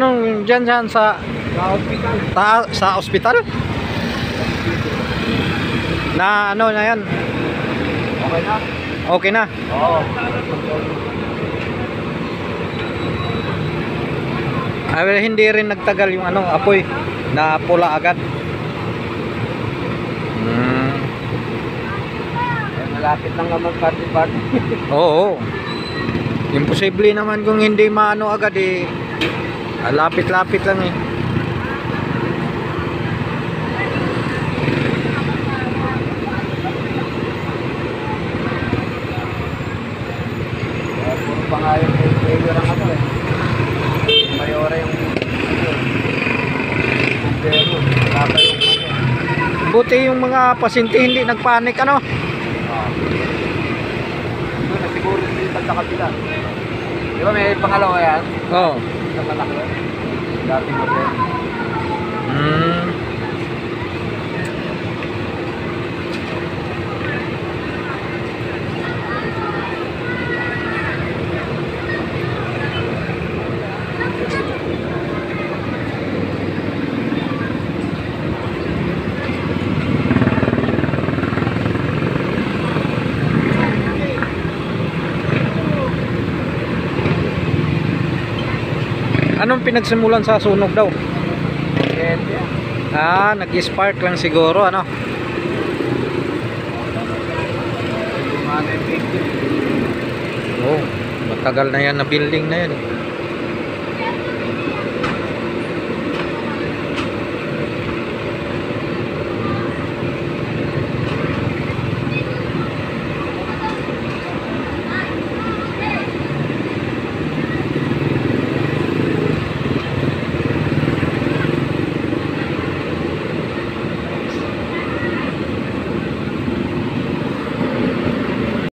Anong dyan sa Sa hospital. sa ospital? Na ano na yan? Okay na? Okay na. Oo. Ay, hindi rin nagtagal yung ano, apoy na pula agad. Malapit lang naman party-party. Oo. Imposible naman kung hindi maano agad eh. Lapit-lapit lang eh. Puro pa nga yung mayor ang ano eh. Mayora yung pero wala pa yung ano. Buti yung mga pasyente hindi nagpanik ano. Ito na siguro dito sa kapila. Di ba may pangalawa yan? Oo. Sa malaki. Dating hotel. Anong pinagsimulan sa sunog daw? Kuryente. Nag-spark lang siguro ano. Mga 1950. Oh, matagal na yan na building na yan.